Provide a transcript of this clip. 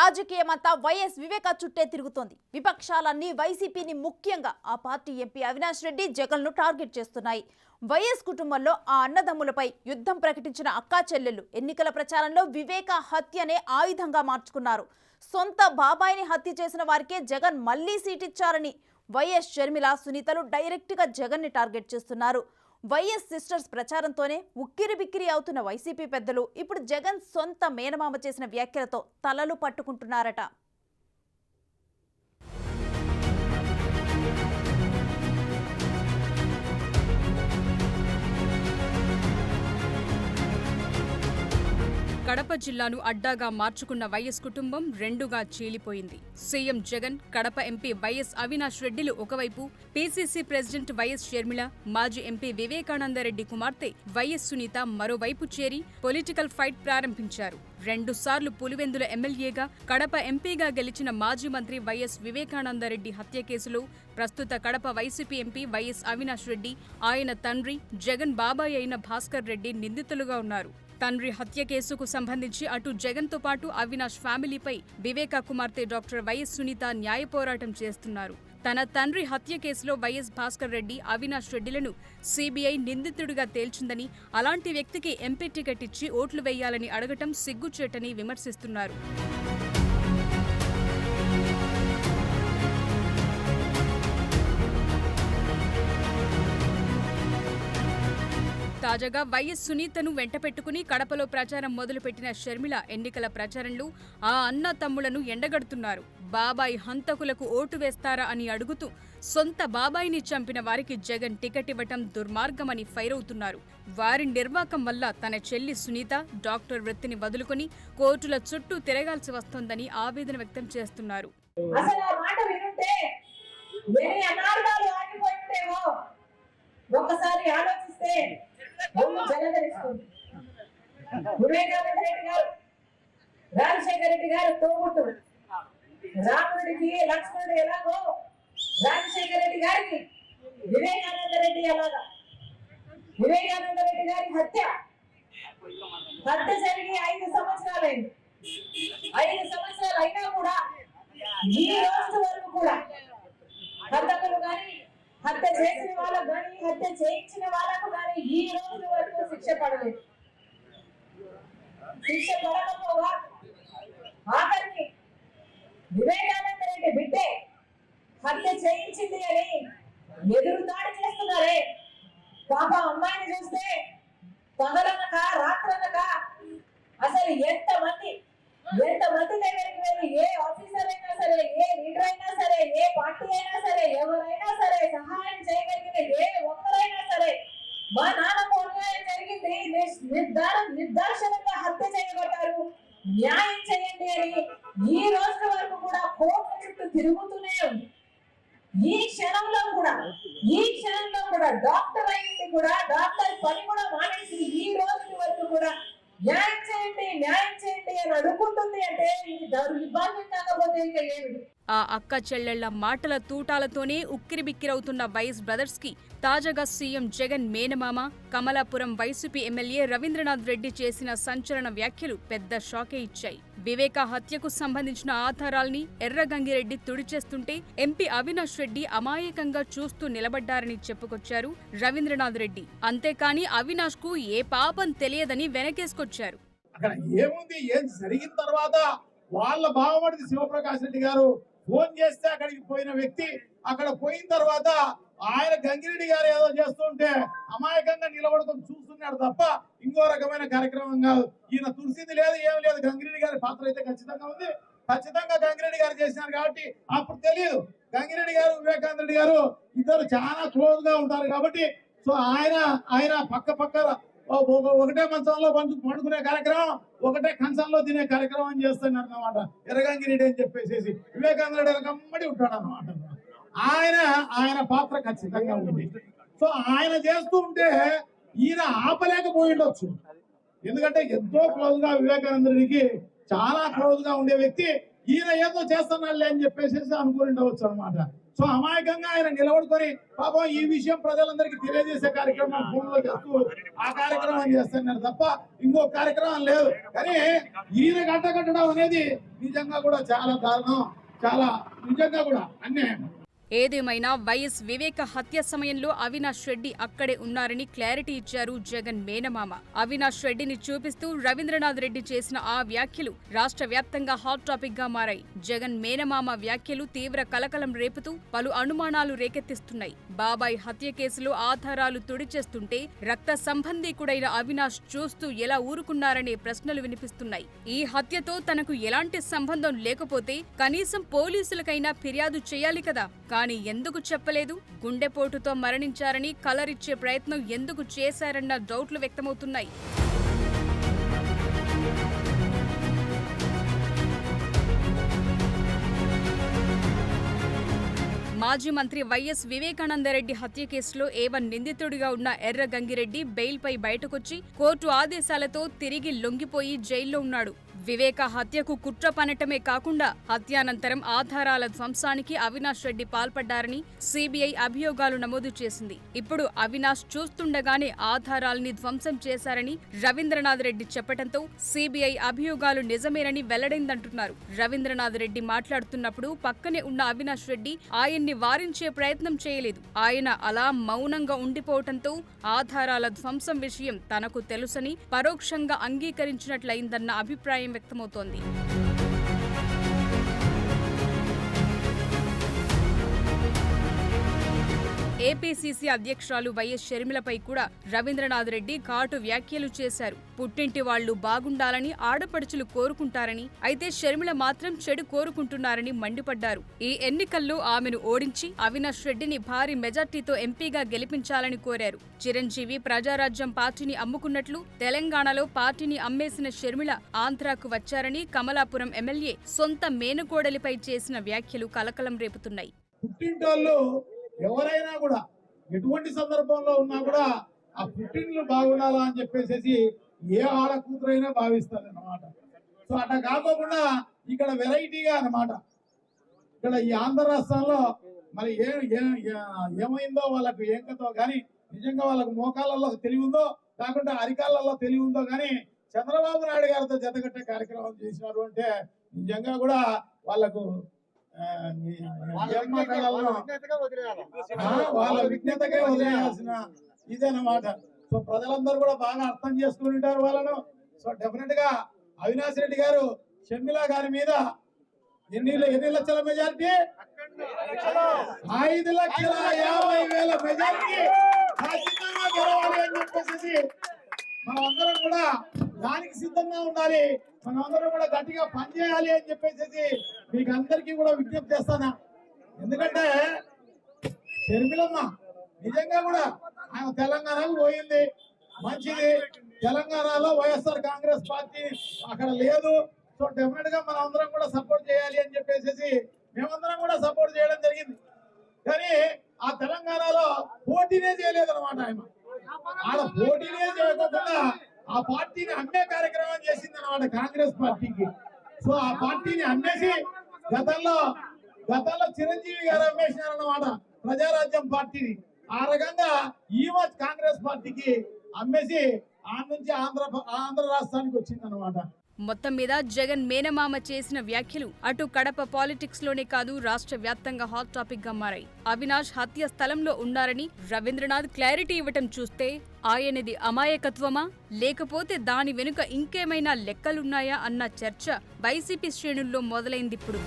రాజకీయమంతా YS వివేక చుట్టే తిరుగుతోంది. విపక్షాలన్నీ వైసీపీని, ముఖ్యంగా ఆ పార్టీ ఎంపీ అవినాష్ రెడ్డి, జగన్ను టార్గెట్ చేస్తున్నాయి. వైఎస్ కుటుంబంలో ఆ అన్నదమ్ములపై యుద్ధం ప్రకటించిన అక్కా చెల్లెళ్లు ఎన్నికల ప్రచారంలో వివేక హత్యనే ఆయుధంగా మార్చుకున్నారు. సొంత బాబాయిని హత్య చేసిన వారికే జగన్ మళ్లీ సీటిచ్చారని వైఎస్ షర్మిల, సునీతలు డైరెక్ట్గా జగన్ని టార్గెట్ చేస్తున్నారు. వైఎస్ సిస్టర్స్ ప్రచారంతోనే ఉక్కిరి బిక్కిరి అవుతున్న వైసీపీ పెద్దలు ఇప్పుడు జగన్ సొంత మేనమామ చేసిన వ్యాఖ్యలతో తలలు పట్టుకుంటున్నారట. కడప జిల్లాను అడ్డాగా మార్చుకున్న వైఎస్ కుటుంబం రెండుగా చీలిపోయింది. CM Jagan, Kadapa MP YS Avinash రెడ్డిలు ఒకవైపు, పీసీసీ ప్రెసిడెంట్ వైఎస్ షర్మిల, మాజీ ఎంపీ వివేకానందరెడ్డి కుమార్తె వైఎస్ సునీత మరోవైపు చేరి పొలిటికల్ ఫైట్ ప్రారంభించారు. 2 సార్లు పులివెందుల ఎమ్మెల్యేగా, కడప ఎంపీగా గెలిచిన మాజీ మంత్రి వైఎస్ వివేకానందరెడ్డి హత్య కేసులో ప్రస్తుత Kadapa YCP MP YS Avinash Reddy, ఆయన తండ్రి, జగన్ బాబాయ్ అయిన భాస్కర్ రెడ్డి నిందితులుగా ఉన్నారు. తండ్రి హత్య కేసుకు సంబంధించి అటు జగన్తో పాటు అవినాష్ ఫ్యామిలీపై వివేక కుమార్తె డాక్టర్ వైఎస్ సునీత న్యాయ పోరాటం చేస్తున్నారు. తన తండ్రి హత్య కేసులో వైఎస్ భాస్కర్ రెడ్డి, అవినాష్ రెడ్డిలను సీబీఐ నిందితుడిగా తేల్చిందని, అలాంటి వ్యక్తికి ఎంపీ టికెట్ ఇచ్చి ఓట్లు వేయాలని అడగటం సిగ్గుచేటని విమర్శిస్తున్నారు. తాజాగా వైఎస్ సునీతను వెంటపెట్టుకుని కడపలో ప్రచారం మొదలుపెట్టిన షర్మిల ఎన్నికల ప్రచారంలో ఆ అన్న తమ్ములను ఎండగడుతున్నారు. బాబాయ్ హంతకులకు ఓటు వేస్తారా అని అడుగుతూ సొంత బాబాయిని చంపిన వారికి జగన్ టికెట్ ఇవ్వటం దుర్మార్గమని ఫైర్ అవుతున్నారు. వారి నిర్వాకం వల్ల తన చెల్లి సునీత డాక్టర్ వృత్తిని వదులుకుని కోర్టుల చుట్టూ తిరగాల్సి వస్తోందని ఆవేదన వ్యక్తం చేస్తున్నారు. ఒకసారి ఆలోచిస్తే వివేకానంద రెడ్డి గారు, రాజశేఖర రెడ్డి గారు తోబుట్టుడు, రాముడికి లక్ష్మణుడు ఎలాగో రాజశేఖర రెడ్డి గారికి వివేకానంద రెడ్డి ఎలాగా. వివేకానంద రెడ్డి గారి హత్య జరిగి 5 సంవత్సరాలైంది. 5 సంవత్సరాలు అయినా కూడా ఈ రోజు వరకు కూడా హంతకులు కానీ, హత్య చేసిన వాళ్ళకు కానీ, హత్య చేయించిన వాళ్ళకు కానీ ఈ రోజు వరకు శిక్ష పడలేదు. శిక్ష పడకపోగా ఆఖరికి వివేకానంద రెడ్డి బిడ్డే హత్య చేయించింది అని ఎదురుదాడి చేస్తున్నారే. పాప అమ్మాయిని చూస్తే పగలనక రాత్రనక అసలు ఎంతమంది దగ్గరికి వెళ్ళి ఏ ఆఫీసర్ అయినా సరే, ఏ లీడర్ అయినా సరే, ఏ పార్టీ అయినా సరే, ఎవరైనా సరే సహాయం చేయగలిగిన ఏ ఒక్కరైనా సరే, మా నాన్నకు అన్యాయం జరిగింది, నిర్దాక్షిణ్యంగా హత్య చేయబడ్డారు, న్యాయం చేయండి అని ఈ రోజు వరకు కూడా కోర్టు చుట్టూ తిరుగుతూనే ఉంది. ఈ క్షణంలో కూడా డాక్టర్ అయింది కూడా, డాక్టర్ పని కూడా మానేసి ఈ రోజు వరకు కూడా న్యాయం చేయండి అని అనుకుంటుంది. అంటే ఇది దౌర్భాగ్యం కాకపోతే ఇంకా ఏమిటి? ఆ అక్క చెల్లెళ్ల మాటల తూటాలతోనే ఉక్కిరిబిక్కిరవుతున్న వైఎస్ బ్రదర్స్ కి తాజాగా సీఎం జగన్ మేనమామ, కమలాపురం వైసీపీ ఎమ్మెల్యే రవీంద్రనాథ్ రెడ్డి చేసిన సంచలన వ్యాఖ్యలు పెద్ద షాకే ఇచ్చాయి. వివేక హత్యకు సంబంధించిన ఆధారాల్ని ఎర్రగంగిరెడ్డి తుడిచేస్తుంటే ఎంపీ అవినాష్ రెడ్డి అమాయకంగా చూస్తూ నిలబడ్డారని చెప్పుకొచ్చారు రవీంద్రనాథ్ రెడ్డి. అంతేకాని అవినాష్ కు ఏ పాపం తెలియదని వెనకేసుకొచ్చారు. అక్కడ ఏముంది, ఏం జరిగిన తర్వాత వాళ్ళ బావమడిది శివప్రకాష్ రెడ్డి గారు ఫోన్ చేస్తే అక్కడికి పోయిన వ్యక్తి, అక్కడ పోయిన తర్వాత ఆయన గంగిరెడ్డి గారు ఏదో చేస్తుంటే అమాయకంగా నిలబడుకొని చూస్తున్నాడు తప్ప ఇంకో రకమైన కార్యక్రమం కాదు. ఈయన తులసింది లేదు, ఏం లేదు. గంగిరెడ్డి గారి పాత్ర అయితే ఖచ్చితంగా ఉంది. ఖచ్చితంగా గంగిరెడ్డి గారు చేసినారు కాబట్టి అప్పుడు తెలియదు. గంగిరెడ్డి గారు, వివేకానంద రెడ్డి గారు ఇద్దరు చాలా క్లోజ్ గా ఉంటారు కాబట్టి సో ఆయన పక్క ఒకటే మంచంలో పండుకునే కార్యక్రమం, ఒకటే కంచంలో తినే కార్యక్రమం చేస్తున్నారు అన్నమాట. ఎర్రగంగిరెడ్డి అని చెప్పేసి వివేకానంద రెడ్డి కమ్మడి ఉంటాడు అన్నమాట. ఆయన పాత్ర ఖచ్చితంగా ఉంది. సో ఆయన చేస్తూ ఉంటే ఈయన ఆపలేకపోయి ఉండొచ్చు. ఎందుకంటే ఎంతో క్లోజ్ గా వివేకానంద రెడ్డికి చాలా క్లోజ్ గా ఉండే వ్యక్తి ఈయన ఏదో చేస్తున్నాడులే అని చెప్పేసి అనుకుని ఉండవచ్చు అనమాట. సో అమాయకంగా ఆయన నిలబడుకొని పాపం ఈ విషయం ప్రజలందరికీ తెలియజేసే కార్యక్రమం ఫోన్ లో చేస్తూ ఆ కార్యక్రమం చేస్తున్నారు తప్ప ఇంకో కార్యక్రమం లేదు. కానీ ఈయన కట్టడం అనేది నిజంగా కూడా చాలా దారుణం, చాలా నిజంగా కూడా అన్యాయం. ఏదేమైనా వైఎస్ వివేక హత్య సమయంలో అవినాష్ రెడ్డి అక్కడే ఉన్నారని క్లారిటీ ఇచ్చారు జగన్ మేనమామ. అవినాష్ రెడ్డిని చూపిస్తూ రవీంద్రనాథ్ రెడ్డి చేసిన ఆ వ్యాఖ్యలు రాష్ట్ర వ్యాప్తంగా హాట్ టాపిక్ గా మారాయి. జగన్ మేనమామ వ్యాఖ్యలు తీవ్ర కలకలం రేపుతూ పలు అనుమానాలు రేకెత్తిస్తున్నాయి. బాబాయ్ హత్య కేసులో ఆధారాలు తుడిచేస్తుంటే రక్త సంబంధీకుడైన అవినాష్ చూస్తూ ఎలా ఊరుకున్నారనే ప్రశ్నలు వినిపిస్తున్నాయి. ఈ హత్యతో తనకు ఎలాంటి సంబంధం లేకపోతే కనీసం పోలీసులకైనా ఫిర్యాదు చేయాలి కదా. కానీ ఎందుకు చెప్పలేదు? గుండెపోటుతో మరణించారని కలరిచ్చే ప్రయత్నం ఎందుకు చేశారన్న డౌట్లు వ్యక్తమవుతున్నాయి. మాజీ మంత్రి వైఎస్ వివేకానందరెడ్డి హత్య కేసులో ఏవన్ నిందితుడిగా ఉన్న ఎర్ర గంగిరెడ్డి బెయిల్పై బయటకొచ్చి కోర్టు ఆదేశాలతో తిరిగి లొంగిపోయి జైల్లో ఉన్నాడు. వివేక హత్యకు కుట్ర పనటమే కాకుండా హత్యానంతరం ఆధారాల ధ్వంసానికి అవినాష్ రెడ్డి పాల్పడ్డారని సిబిఐ అభియోగాలు నమోదు చేసింది. ఇప్పుడు అవినాష్ చూస్తుండగానే ఆధారాల్ని ధ్వంసం చేశారని రవీంద్రనాథ్ రెడ్డి చెప్పడంతో సిబిఐ అభియోగాలు నిజమేనని వెల్లడైందంటున్నారు. రవీంద్రనాథ్ రెడ్డి మాట్లాడుతున్నప్పుడు పక్కనే ఉన్న అవినాష్ రెడ్డి ఆయన్ని వారించే ప్రయత్నం చేయలేదు. ఆయన అలా మౌనంగా ఉండిపోవడంతో ఆధారాల ధ్వంసం విషయం తనకు తెలుసని పరోక్షంగా అంగీకరించినట్లయిందన్న అభిప్రాయం వ్యక్తమవుతోంది. ఏపీసీసీ అధ్యక్షురాలు వైఎస్ షర్మిలపై కూడా రవీంద్రనాథ్ రెడ్డి ఘాటు వ్యాఖ్యలు చేశారు. పుట్టింటి వాళ్లు బాగుండాలని ఆడపడుచులు కోరుకుంటారని, అయితే షర్మిల మాత్రం చెడు కోరుకుంటున్నారని మండిపడ్డారు. ఈ ఎన్నికల్లో ఆమెను ఓడించి అవినాష్ రెడ్డిని భారీ మెజార్టీతో ఎంపీగా గెలిపించాలని కోరారు. చిరంజీవి ప్రజారాజ్యం పార్టీని అమ్ముకున్నట్లు తెలంగాణలో పార్టీని అమ్మేసిన షర్మిల ఆంధ్రాకు వచ్చారని కమలాపురం ఎమ్మెల్యే సొంత మేనకోడలిపై చేసిన వ్యాఖ్యలు కలకలం రేపుతున్నాయి. ఎవరైనా కూడా ఎటువంటి సందర్భంలో ఉన్నా కూడా ఆ పుట్టినలు బాగుండాలా అని చెప్పేసి ఏ ఆడ కూతురైనా భావిస్తారు అన్నమాట. సో అట్లా కాకుండా ఇక్కడ వెరైటీగా అన్నమాట. ఇక్కడ ఈ ఆంధ్ర రాష్ట్రంలో మరి ఏమైందో వాళ్ళకు ఏం కథో కానీ నిజంగా వాళ్ళకు మోకాళ్ళలో తెలివి ఉందో కాకుండా అరికాళ్ళలో తెలివి ఉందో కానీ చంద్రబాబు నాయుడు గారితో జతకట్టే కార్యక్రమం చేసినారు అంటే నిజంగా కూడా వాళ్ళకు వాళ్ళ విజ్ఞతగా వదిలేయాల్సిన ఇదన్నమాట. సో ప్రజలందరూ కూడా బాగా అర్థం చేసుకుని ఉంటారు వాళ్ళను. సో డెఫినెట్ గా అవినాష్ రెడ్డి గారు షర్మిల గారి మీద ఎన్ని లక్షల మెజారిటీ, 5,50,000 మెజారిటీ ఖచ్చితంగా గెలవాలి అని చెప్పేసి మనమందరం కూడా దానికి సిద్ధంగా ఉండాలి. మనమందరం కూడా గట్టిగా పనిచేయాలి అని చెప్పేసి మీకు అందరికీ కూడా విజ్ఞప్తి చేస్తానా. ఎందుకంటే షర్మిలమ్మ నిజంగా కూడా ఆమె తెలంగాణకు పోయింది, మంచిది. తెలంగాణలో వైఎస్ఆర్ కాంగ్రెస్ పార్టీ అక్కడ లేదు. సో డెఫినెట్ గా మనం అందరం కూడా సపోర్ట్ చేయాలి అని చెప్పేసి మేమందరం కూడా సపోర్ట్ చేయడం జరిగింది. కానీ ఆ తెలంగాణలో పోటీనే చేయలేదు అనమాట. ఆడ పోటీనే చేయకుండా ఆ పార్టీని అమ్మే కార్యక్రమం చేసింది అనమాట కాంగ్రెస్ పార్టీకి. సో ఆ పార్టీని అమ్మేసి గతంలో చిరంజీవి గారు అమ్మేసినారన్నమాట ప్రజారాజ్యం పార్టీని. ఆ రకంగా ఈమె కాంగ్రెస్ పార్టీకి అమ్మేసి ఆ నుంచి ఆంధ్ర రాష్ట్రానికి వచ్చింది అనమాట. మొత్తం మీద జగన్ మేనమామ చేసిన వ్యాఖ్యలు అటు కడప పాలిటిక్స్ లోనే కాదు రాష్ట్ర వ్యాప్తంగా హాట్ టాపిక్ గా మారాయి. అవినాష్ హత్య స్థలంలో ఉన్నారని రవీంద్రనాథ్ క్లారిటీ ఇవ్వటం చూస్తే ఆయనది అమాయకత్వమా లేకపోతే దాని వెనుక ఇంకేమైనా లెక్కలున్నాయా అన్న చర్చ వైసీపీ శ్రేణుల్లో మొదలైందిప్పుడు.